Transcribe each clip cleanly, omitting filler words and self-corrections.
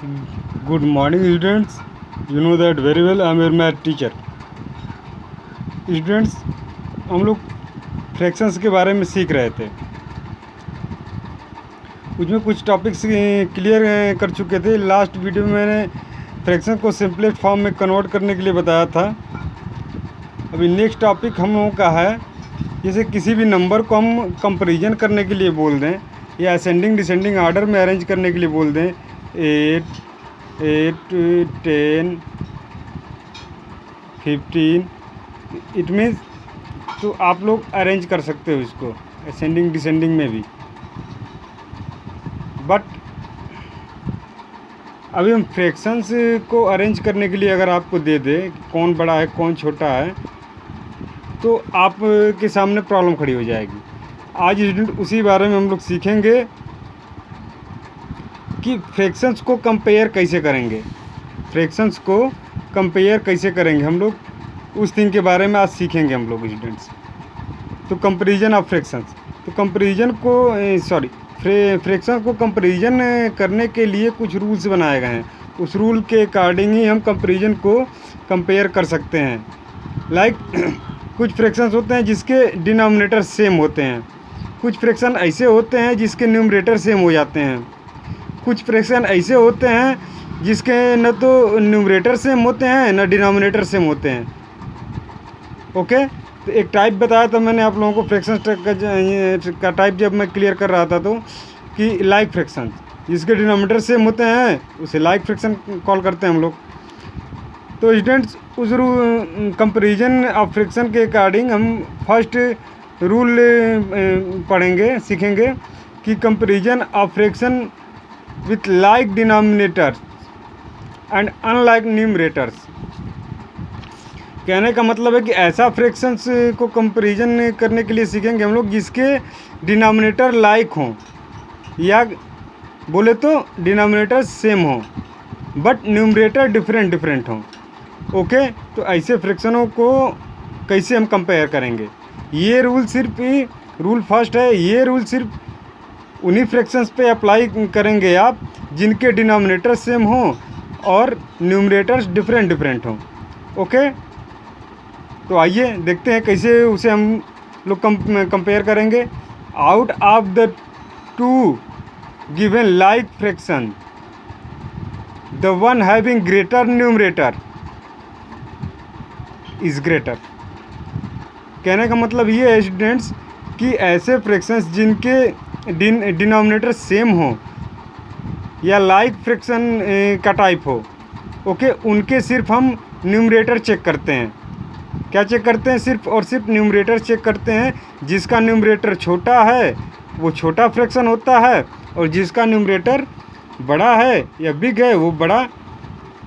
Good morning, students. You know that very well. I am your math teacher. Students, हम लोग fractions के बारे में सीख रहे थे। उसमें कुछ टॉपिक्स क्लियर कर चुके थे। लास्ट वीडियो में मैंने फ्रैक्शन को सिंपलेस्ट फॉर्म में कन्वर्ट करने के लिए बताया था। अभी नेक्स्ट टॉपिक हम लोगों का है, जैसे किसी भी नंबर को हम कंपैरिजन करने के लिए बोल दें या असेंडिंग डिसेंडिंग ऑर्डर में अरेंज करने के लिए बोल दें 8, 10, 15, इट मीन्स तो आप लोग अरेंज कर सकते हो इसको असेंडिंग डिसेंडिंग में भी। बट अभी हम फ्रैक्शंस को अरेंज करने के लिए अगर आपको दे दे कौन बड़ा है कौन छोटा है, तो आप के सामने प्रॉब्लम खड़ी हो जाएगी। आज स्टूडेंट उसी बारे में हम लोग सीखेंगे कि फ्रैक्शंस को कंपेयर कैसे करेंगे। फ्रैक्शंस को कंपेयर कैसे करेंगे हम लोग, उस थिंग के बारे में आज सीखेंगे हम लोग स्टूडेंट्स। तो कंपैरिजन ऑफ फ्रैक्शंस, तो कंपैरिजन को फ्रैक्शन को कंपैरिजन करने के लिए कुछ रूल्स बनाए गए हैं। उस रूल के अकॉर्डिंग ही हम कंपैरिजन को कंपेयर कर सकते हैं। लाइक कुछ फ्रैक्शंस होते हैं जिसके डिनोमिनेटर सेम होते हैं, कुछ फ्रैक्शन ऐसे होते हैं जिसके न्यूमरेटर सेम हो जाते हैं, कुछ फ्रैक्शन ऐसे होते हैं जिसके न तो न्यूमरेटर सेम होते हैं न डिनोमिनेटर सेम होते हैं। ओके, तो एक टाइप बताया था मैंने आप लोगों को फ्रैक्शन का टाइप जब मैं क्लियर कर रहा था, तो कि लाइक फ्रैक्शन जिसके डिनोमिनेटर सेम होते हैं उसे लाइक फ्रैक्शन कॉल करते हैं हम लोग। तो स्टूडेंट्स उस कंपैरिजन ऑफ फ्रैक्शन के अकॉर्डिंग हम फर्स्ट रूल पढ़ेंगे सीखेंगे कि comparison of fraction with like denominators and unlike numerators. कहने का मतलब है कि ऐसा फ्रैक्शंस को कंपैरिजन करने के लिए सीखेंगे हम लोग जिसके डिनोमिनेटर लाइक हों, या बोले तो डिनोमिनेटर सेम हो बट न्यूमरेटर डिफरेंट हों। ओके, तो ऐसे फ्रैक्शनों को कैसे हम कंपेयर करेंगे, ये रूल रूल फर्स्ट है। ये रूल सिर्फ उन्हीं फ्रैक्शंस पे अप्लाई करेंगे आप जिनके डिनोमिनेटर सेम हो और न्यूमरेटर्स डिफरेंट हों। ओके, तो आइए देखते हैं कैसे उसे हम लोग कंपेयर करेंगे। Out of the two given like fraction the one having greater numerator is greater. कहने का मतलब ये है स्टूडेंट्स कि ऐसे फ्रैक्शंस जिनके डिनोमिनेटर सेम हो या लाइक फ्रैक्शन का टाइप हो, ओके, उनके सिर्फ हम न्यूमरेटर चेक करते हैं। क्या चेक करते हैं? सिर्फ और सिर्फ न्यूमरेटर चेक करते हैं। जिसका न्यूमरेटर छोटा है वो छोटा फ्रैक्शन होता है, और जिसका न्यूमरेटर बड़ा है या बिग है वो बड़ा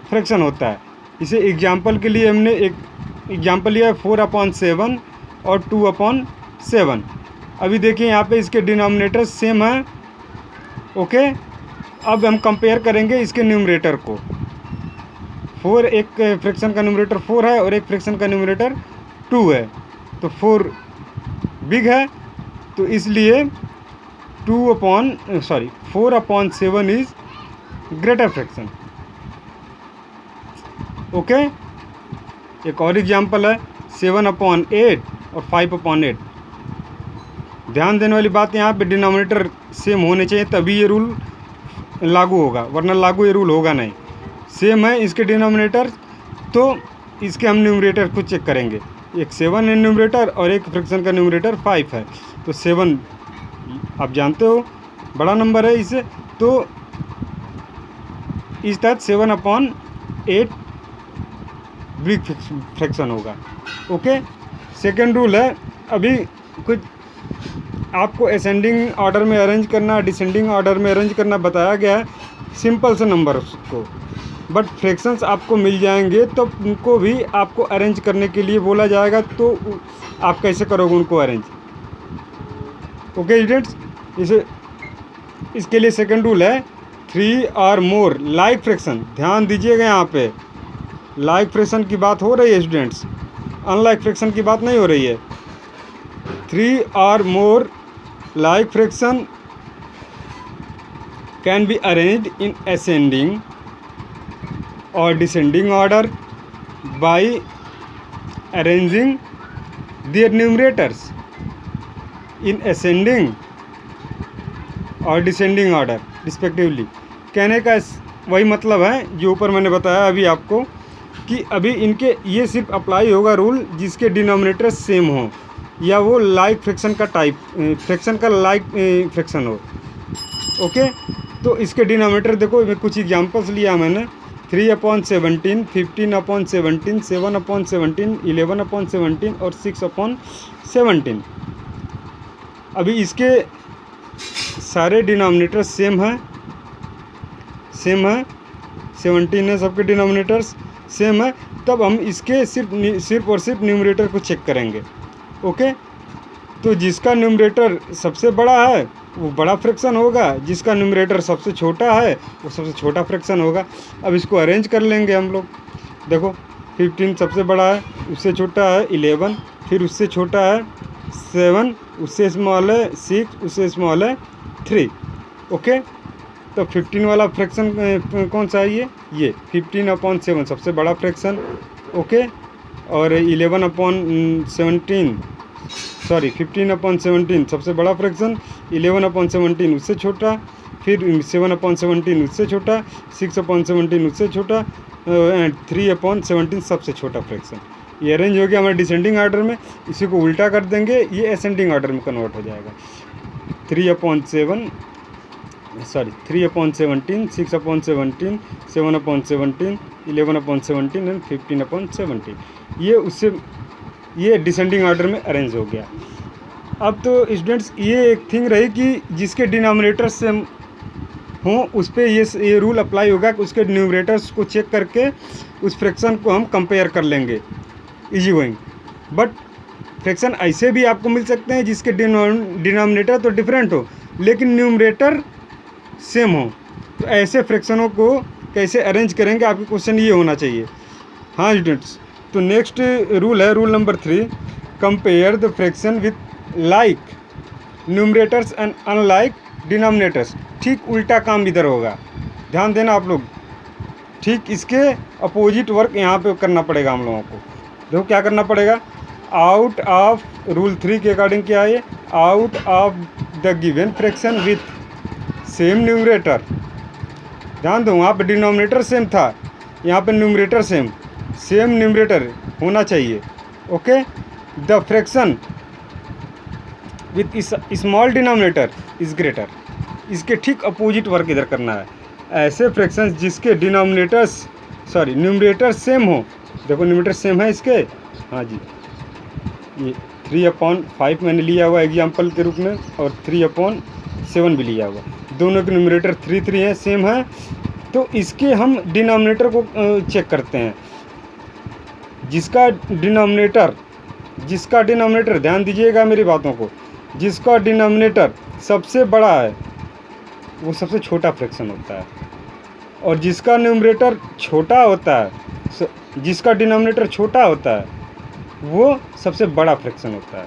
फ्रैक्शन होता है। इसे एग्जांपल के लिए हमने एक एग्जांपल लिया है 4/7 और 2/7। अभी देखिए यहाँ पे इसके डिनोमिनेटर सेम है। ओके, अब हम कंपेयर करेंगे इसके न्यूमरेटर को। 4 एक फ्रैक्शन का न्यूमरेटर 4 है और एक फ्रैक्शन का न्यूमरेटर 2 है, तो 4 बिग है, तो इसलिए 4/7 इज ग्रेटर फ्रैक्शन। ओके, एक और एग्जांपल है 7/8 और 5/8। ध्यान देने वाली बात यहाँ पे डिनोमिनेटर सेम होने चाहिए तभी ये रूल लागू होगा, वरना लागू ये रूल होगा नहीं। सेम है इसके डिनोमिनेटर, तो इसके हम न्यूमरेटर को चेक करेंगे। एक 7 है न्यूमरेटर और एक फ्रैक्शन का न्यूमरेटर 5 है, तो 7 आप जानते हो बड़ा नंबर है इसे, तो इस तहत 7/8 बिग फ्रैक्शन होगा। ओके, सेकेंड रूल है, अभी कुछ आपको असेंडिंग ऑर्डर में अरेंज करना डिसेंडिंग ऑर्डर में अरेंज करना बताया गया है, सिंपल से नंबर को, बट फ्रैक्शंस आपको मिल जाएंगे तो उनको भी आपको अरेंज करने के लिए बोला जाएगा, तो आप कैसे करोगे उनको अरेंज। ओके स्टूडेंट्स, इसके लिए सेकंड रूल है 3 और मोर लाइक फ्रैक्शन। ध्यान दीजिएगा, यहाँ पे लाइक फ्रैक्शन की बात हो रही है स्टूडेंट्स, अनलाइक फ्रैक्शन की बात नहीं हो रही है। 3 और more like fraction can be arranged in ascending और descending order by arranging their numerators in ascending और डिसेंडिंग ऑर्डर रिस्पेक्टिवली। कहने का वही मतलब है जो ऊपर मैंने बताया अभी आपको कि अभी इनके ये सिर्फ अप्लाई होगा रूल जिसके डिनोमिनेटर सेम हो या वो लाइक फ्रैक्शन का टाइप फ्रैक्शन का लाइक फ्रैक्शन हो। ओके, तो इसके डिनोमिनेटर देखो, कुछ एग्जांपल्स लिया मैंने 3/17, 15/17, 7/17, 11/17 और 6/17। अभी इसके सारे डिनोमिनेटर सेम है 17 है, सबके डिनोमिनेटर्स सेम है। तब हम इसके सिर्फ और सिर्फ न्यूमरेटर को चेक करेंगे। ओके, तो जिसका न्यूमरेटर सबसे बड़ा है वो बड़ा फ्रैक्शन होगा, जिसका न्यूमरेटर सबसे छोटा है वो सबसे छोटा फ्रैक्शन होगा। अब इसको अरेंज कर लेंगे हम लोग। देखो 15 सबसे बड़ा है, उससे छोटा है 11, फिर उससे छोटा है 7, उससे स्मॉल है 6, उससे स्मॉल है 3। ओके, तो 15 वाला फ्रैक्शन कौन सा है? ये 15/7 सबसे बड़ा फ्रैक्शन। ओके, और 15/17 सबसे बड़ा फ्रैक्शन, 11/17 उससे छोटा, फिर 7/17 उससे छोटा, 6/17 उससे छोटा, 3/17 सबसे छोटा फ्रैक्शन। ये अरेंज हो गया हमारे डिसेंडिंग ऑर्डर में। इसी को उल्टा कर देंगे, ये असेंडिंग ऑर्डर में कन्वर्ट हो जाएगा। 3/17, 6/17, 7/17, 11/17 एंड 15/17। ये डिसेंडिंग ऑर्डर में अरेंज हो गया। अब तो स्टूडेंट्स ये एक थिंग रही कि जिसके डिनोमिनेटर सेम हों उस पर ये रूल अप्लाई होगा कि उसके न्यूमरेटर्स को चेक करके उस फ्रैक्शन को हम कंपेयर कर लेंगे इजी गोइंग। बट फ्रैक्शन ऐसे भी आपको मिल सकते हैं जिसके डिनोमिनेटर तो डिफरेंट हो लेकिन न्यूमरेटर सेम हो। तो ऐसे फ्रैक्शनों को कैसे अरेंज करेंगे, आपके क्वेश्चन ये होना चाहिए। हाँ स्टूडेंट्स, तो नेक्स्ट रूल है rule number 3, compare the fraction with like numerators and unlike denominators. ठीक उल्टा काम इधर होगा, ध्यान देना आप लोग। ठीक इसके अपोजिट वर्क यहाँ पे करना पड़ेगा हम लोगों को। देखो क्या करना पड़ेगा, आउट ऑफ रूल 3 के अकॉर्डिंग क्या है, out of the given fraction with same numerator. ध्यान दो, वहाँ पे डिनोमिनेटर सेम था, यहाँ पे न्यूमरेटर सेम न्यूमरेटर होना चाहिए। Okay, the fraction with small denominator is greater. इसके ठीक अपोजिट वर्क इधर करना है। ऐसे फ्रैक्शंस जिसके न्यूमरेटर सेम हो। देखो न्यूमरेटर सेम है इसके, हाँ जी, ये 3/5 मैंने लिया हुआ एग्जाम्पल के रूप में और 3/7 भी लिया हुआ। दोनों के न्यूमरेटर 3 है, सेम है। तो इसके हम डिनोमिनेटर को चेक करते हैं। जिसका डिनोमिनेटर ध्यान दीजिएगा मेरी बातों को, जिसका डिनोमिनेटर सबसे बड़ा है वो सबसे छोटा फ्रैक्शन होता है, और जिसका न्यूमरेटर छोटा होता है, जिसका डिनोमिनेटर छोटा होता है वो सबसे बड़ा फ्रैक्शन होता है।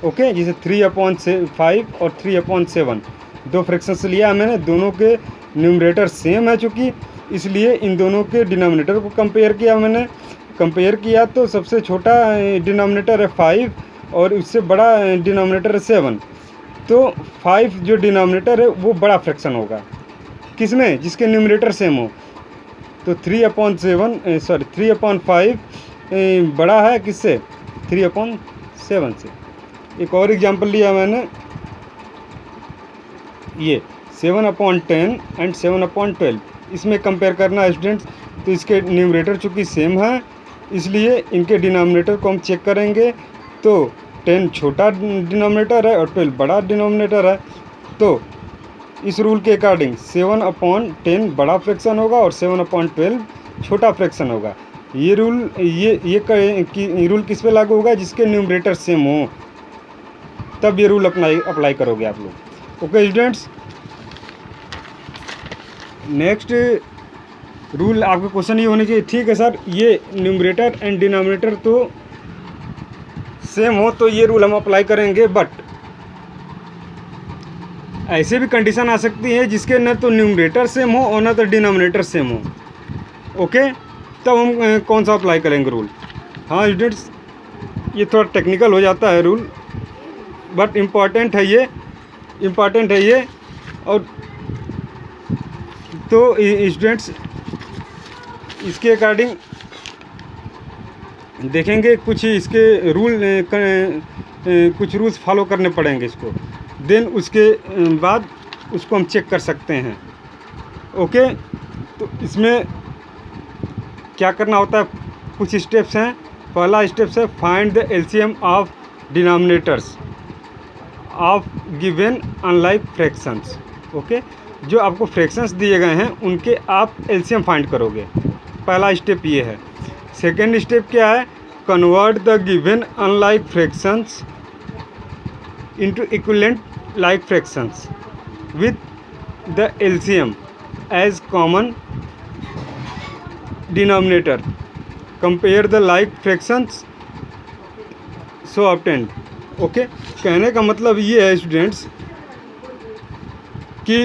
ओके, जैसे 3/5 और 3/7 दो फ्रैक्शंस लिया मैंने, दोनों के न्यूमरेटर सेम है चूँकि, इसलिए इन दोनों के डिनोमिनेटर को कंपेयर किया तो सबसे छोटा डिनोमिनेटर है 5 और उससे बड़ा डिनोमिनेटर है 7। तो 5 जो डिनोमिनेटर है वो बड़ा फ्रैक्शन होगा किसमें, जिसके न्यूमरेटर सेम हो। तो 3/5 बड़ा है किससे, 3/7 से। एक और एग्जांपल लिया मैंने, ये 7/10 एंड 7/12। इसमें कंपेयर करना है स्टूडेंट्स। तो इसके न्यूमरेटर चूँकि सेम है इसलिए इनके डिनोमिनेटर को हम चेक करेंगे। तो 10 छोटा डिनोमिनेटर है और 12 बड़ा डिनोमिनेटर है। तो इस रूल के अकॉर्डिंग 7/10 बड़ा फ्रैक्शन होगा और 7/12 छोटा फ्रैक्शन होगा। ये रूल रूल किस पे लागू होगा, जिसके न्यूमरेटर सेम हो, तब ये रूल अप्लाई करोगे आप लोग। ओके स्टूडेंट्स, नेक्स्ट रूल आपके क्वेश्चन ये होने चाहिए, ठीक है सर ये न्यूमरेटर एंड डिनोमिनेटर तो सेम हो तो ये रूल हम अप्लाई करेंगे। बट ऐसे भी कंडीशन आ सकती है जिसके न तो न्यूमरेटर सेम हो और न तो डिनोमिनेटर सेम हो। ओके, तब हम कौन सा अप्लाई करेंगे रूल। हाँ स्टूडेंट्स, ये थोड़ा टेक्निकल हो जाता है रूल, बट इम्पॉर्टेंट है ये, इम्पॉर्टेंट है ये। और तो स्टूडेंट्स इसके अकॉर्डिंग देखेंगे, कुछ इसके रूल कुछ रूल्स फॉलो करने पड़ेंगे इसको, देन उसके बाद उसको हम चेक कर सकते हैं। ओके, तो इसमें क्या करना होता है, कुछ स्टेप्स हैं। पहला स्टेप्स है find the LCM of denominators of given unlike fractions. Okay, जो आपको फ्रैक्शंस दिए गए हैं उनके आप एलसीएम फाइंड करोगे, पहला स्टेप ये है। सेकेंड स्टेप क्या है, convert the given unlike fractions into equivalent like fractions with the LCM as common denominator, compare the like fractions so obtained. Okay, कहने का मतलब ये है स्टूडेंट्स कि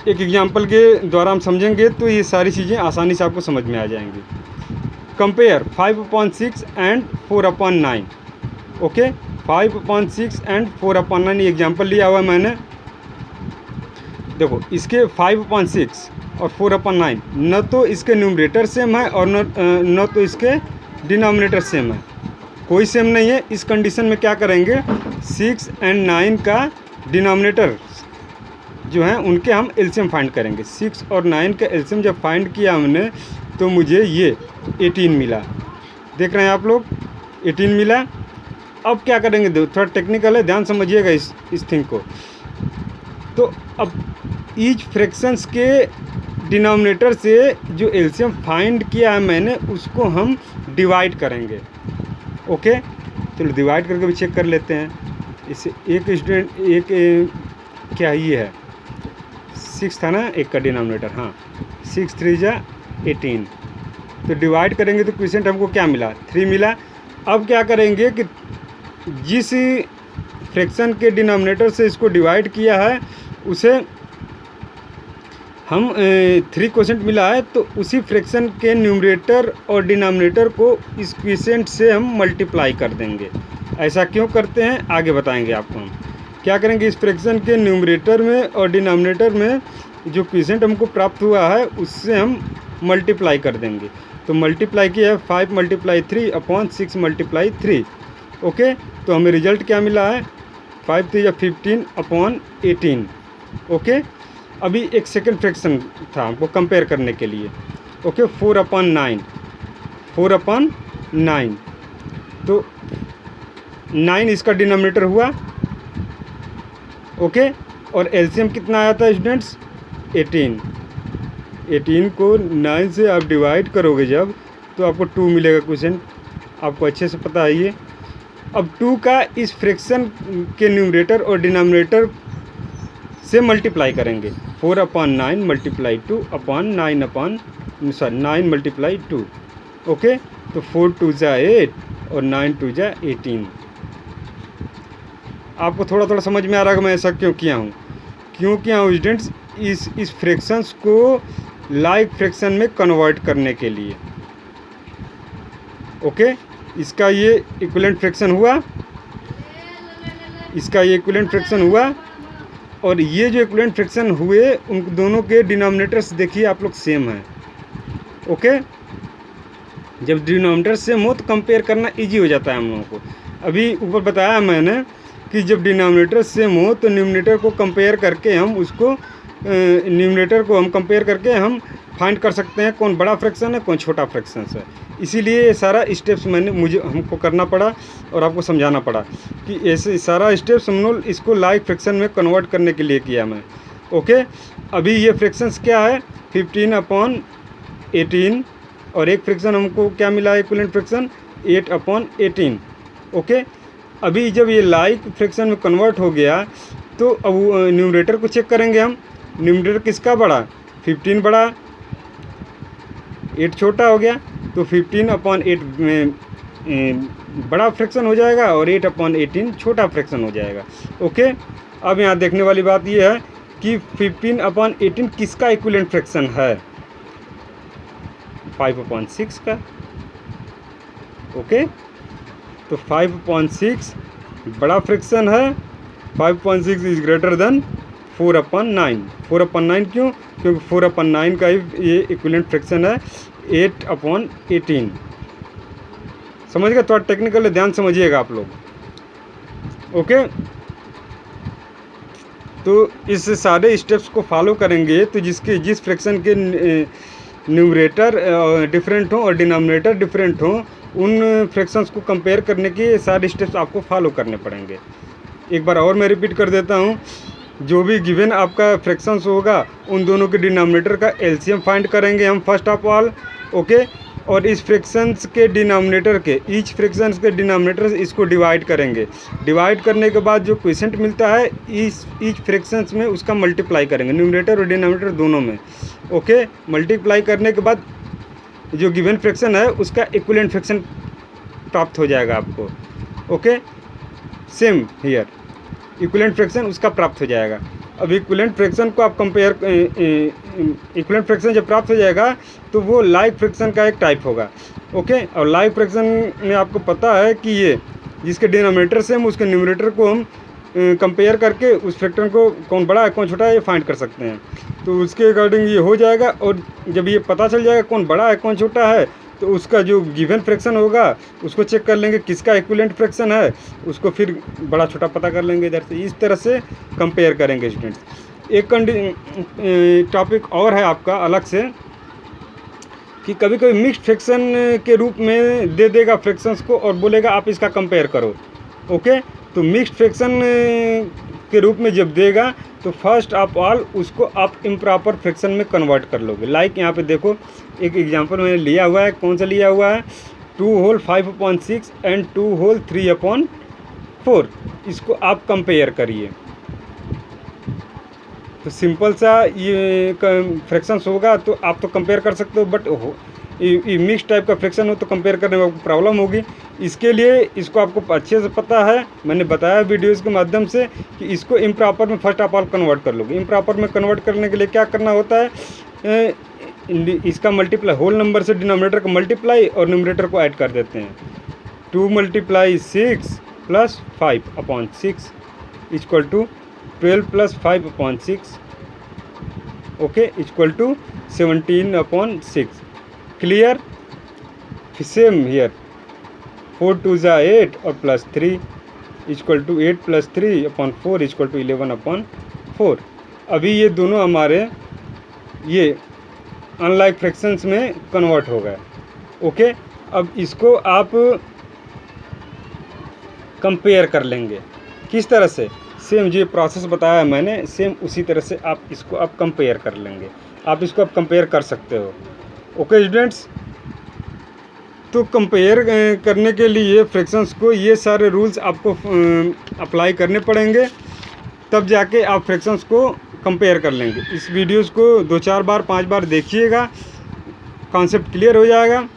एक एग्जांपल के द्वारा हम समझेंगे तो ये सारी चीज़ें आसानी से आपको समझ में आ जाएंगी। Compare 5/6 and 4/9। ओके, 5/6 एंड 4/9 ये एग्जांपल लिया हुआ है मैंने। देखो, इसके 5/6 और 4/9 न तो इसके न्यूमरेटर सेम है और न तो इसके डिनोमिनेटर सेम है, कोई सेम नहीं है। इस कंडीशन में क्या करेंगे, 6 एंड 9 का डिनोमिनेटर जो है उनके हम एलसीएम फाइंड करेंगे। 6 और 9 का एलसीएम जब फाइंड किया हमने तो मुझे ये 18 मिला। देख रहे हैं आप लोग, 18 मिला। अब क्या करेंगे, थोड़ा टेक्निकल है, ध्यान समझिएगा इस थिंग को। तो अब ईच फ्रैक्शंस के डिनोमिनेटर से जो एलसीएम फाइंड किया है मैंने उसको हम डिवाइड करेंगे। ओके, चलो डिवाइड करके भी चेक कर लेते हैं। इससे एक स्टूडेंट क्या ये है 6 था ना एक का डिनोमिनेटर, हाँ 6 3 जा 18, तो डिवाइड करेंगे तो क्वेश्चन हमको क्या मिला, 3 मिला। अब क्या करेंगे कि जिस फ्रैक्शन के डिनोमिनेटर से इसको डिवाइड किया है उसे हम 3 क्वोशेंट मिला है, तो उसी फ्रैक्शन के न्यूमरेटर और डिनोमिनेटर को इस क्वोशेंट से हम मल्टीप्लाई कर देंगे। ऐसा क्यों करते हैं आगे बताएंगे आपको। हम क्या करेंगे, इस फ्रैक्शन के न्यूमरेटर में और डिनोमिनेटर में जो क्वोशेंट हमको प्राप्त हुआ है उससे हम मल्टीप्लाई कर देंगे। तो मल्टीप्लाई किया है 5 × 3/6 × 3। ओके, तो हमें रिजल्ट क्या मिला है, 5 3 15/18। ओके, अभी एक सेकंड फ्रैक्शन था हमको कंपेयर करने के लिए। ओके, 4/9, 4/9, तो 9 इसका डिनोमिनेटर हुआ। ओके, और एलसीएम कितना आया था स्टूडेंट्स, 18। 18 को 9 से आप डिवाइड करोगे जब तो आपको 2 मिलेगा क्वेश्चन, आपको अच्छे से पता है ये। अब 2 का इस फ्रैक्शन के न्यूमरेटर और डिनोमिनेटर से मल्टीप्लाई करेंगे। 4/9 × 2/9 × 2। ओके, तो 4 2 जा 8 और 9 2 जा 18। आपको थोड़ा थोड़ा समझ में आ रहा है कि मैं ऐसा क्यों किया हूँ स्टूडेंट्स, इस फ्रैक्शंस को लाइक फ्रैक्शन में कन्वर्ट करने के लिए। ओके, इसका ये इक्विवेलेंट फ्रैक्शन हुआ, इसका ये इक्विवेलेंट फ्रैक्शन हुआ, और ये जो इक्विवेलेंट फ्रैक्शन हुए उन दोनों के डिनोमिनेटर्स देखिए आप लोग सेम हैं। ओके, जब डिनोमिनेटर सेम हो तो कंपेयर करना इजी हो जाता है हम लोगों को। अभी ऊपर बताया मैंने कि जब डिनोमिनेटर सेम हो तो न्यूमरेटर को कंपेयर करके हम उसको न्यूमरेटर को हम कंपेयर करके हम फाइंड कर सकते हैं कौन बड़ा फ्रैक्शन है कौन छोटा फ्रैक्शन है। इसीलिए ये सारा स्टेप्स हमको करना पड़ा और आपको समझाना पड़ा कि ऐसे सारा स्टेप्स हम लोग इसको लाइक फ्रैक्शन में कन्वर्ट करने के लिए किया मैं। ओके, अभी ये फ्रैक्शंस क्या है, 15/18, और एक फ्रैक्शन हमको क्या मिला है इक्विवेलेंट फ्रैक्शन 8/18। ओके, अभी जब ये लाइक फ्रैक्शन में कन्वर्ट हो गया तो अब न्यूमरेटर को चेक करेंगे हम। न्यूमरेटर किसका बड़ा, 15 बड़ा, 8 छोटा हो गया, तो 15/8 में बड़ा फ्रैक्शन हो जाएगा और 8/18 छोटा फ्रैक्शन हो जाएगा। ओके, अब यहाँ देखने वाली बात ये है कि 15/18 किसका इक्विवेलेंट फ्रैक्शन है। 5/6 का। ओके, तो 5/6 बड़ा फ्रैक्शन है, 5/6 इज ग्रेटर देन 4/9। 4/9 क्यों? क्योंकि 4/9 का ही ये इक्विवेलेंट फ्रैक्शन है 8/18। समझ गए? थोड़ा टेक्निकल है, ध्यान समझिएगा आप लोग। ओके, तो इस सारे स्टेप्स को फॉलो करेंगे तो जिस फ्रैक्शन के न्यूमरेटर डिफरेंट हो और डिनोमिनेटर डिफरेंट हो, उन फ्रैक्शंस को कंपेयर करने के सारे स्टेप्स आपको फॉलो करने पड़ेंगे। एक बार और मैं रिपीट कर देता हूँ, जो भी गिवन आपका फ्रैक्शंस होगा उन दोनों के डिनोमिनेटर का एलसीएम फाइंड करेंगे हम फर्स्ट ऑफ ऑल। ओके, और इस फ्रैक्शंस के डिनोमिनेटर के ईच फ्रैक्शंस के डिनोमिनेटर इसको डिवाइड करेंगे। डिवाइड करने के बाद जो क्वोशिएंट मिलता है ईच फ्रैक्शंस में उसका मल्टीप्लाई करेंगे, न्यूमरेटर और डिनोमिनेटर दोनों में। ओके, मल्टीप्लाई करने के बाद जो गिवन फ्रैक्शन है उसका इक्विवेलेंट फ्रैक्शन प्राप्त हो जाएगा आपको। Okay, same here equivalent fraction उसका प्राप्त हो जाएगा। अब इक्विवेलेंट फ्रैक्शन को आप कंपेयर, इक्विवेलेंट फ्रैक्शन जब प्राप्त हो जाएगा तो वो लाइक फ्रैक्शन का एक टाइप होगा। ओके, और लाइक फ्रैक्शन में आपको पता है कि ये जिसके डिनोमिनेटर सेम उसके न्यूमरेटर को हम कंपेयर करके उस फैक्टर को कौन बड़ा है कौन छोटा है ये फाइंड कर सकते हैं। तो उसके अकॉर्डिंग ये हो जाएगा, और जब ये पता चल जाएगा कौन बड़ा है कौन छोटा है तो उसका जो गिवन फ्रैक्शन होगा उसको चेक कर लेंगे किसका इक्विवेलेंट फ्रैक्शन है, उसको फिर बड़ा छोटा पता कर लेंगे इधर से। इस तरह से कंपेयर करेंगे स्टूडेंट्स। एक टॉपिक और है आपका अलग से कि कभी कभी मिक्स्ड फ्रैक्शन के रूप में दे देगा फ्रैक्शंस को और बोलेगा आप इसका कंपेयर करो। ओके, तो मिक्स्ड फ्रैक्शन के रूप में जब देगा तो फर्स्ट ऑफ ऑल उसको आप इम्प्रॉपर फ्रैक्शन में कन्वर्ट कर लोगे। लाइक यहाँ पे देखो एक एग्जांपल मैंने लिया हुआ है, कौन सा लिया हुआ है, 2 होल 5/6 एंड 2 होल 3/4। इसको आप कंपेयर करिए तो सिंपल सा ये फ्रैक्शंस होगा तो आप तो कंपेयर कर सकते हो, बट मिक्स टाइप का फ्रैक्शन हो तो कंपेयर करने में आपको प्रॉब्लम होगी। इसके लिए इसको आपको अच्छे से पता है, मैंने बताया वीडियोज़ के माध्यम से कि इसको इम्प्रॉपर में फर्स्ट ऑफ ऑल कन्वर्ट कर लोगे। इम्प्रॉपर में कन्वर्ट करने के लिए क्या करना होता है, इसका मल्टीप्लाई होल नंबर से डिनोमिनेटर का मल्टीप्लाई और न्यूमरेटर को ऐड कर देते हैं। 2 × 6 + 5/6 equal to 12 + 5/6 okay equal to 17/6। Clear? Same here 4 × 2 = 8 और +3 इक्वल टू 8 + 3/4 इक्वल टू 11/4। अभी ये दोनों हमारे ये अनलाइक फ्रैक्शंस में कन्वर्ट हो गए। ओके, अब इसको आप कंपेयर कर लेंगे किस तरह से, सेम जो प्रोसेस बताया मैंने सेम उसी तरह से आप इसको आप कंपेयर कर लेंगे। आप इसको आप कंपेयर कर सकते हो। ओके स्टूडेंट्स, तो कंपेयर करने के लिए फ्रैक्शंस को ये सारे रूल्स आपको अप्लाई करने पड़ेंगे, तब जाके आप फ्रैक्शंस को कंपेयर कर लेंगे। इस वीडियोस को 2-4 बार 5 बार देखिएगा, कॉन्सेप्ट क्लियर हो जाएगा।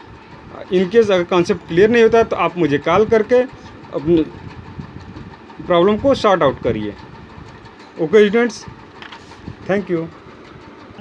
इनकेस अगर कॉन्सेप्ट क्लियर नहीं होता तो आप मुझे कॉल करके अपने प्रॉब्लम को सॉर्ट आउट करिए। Okay students, thank you.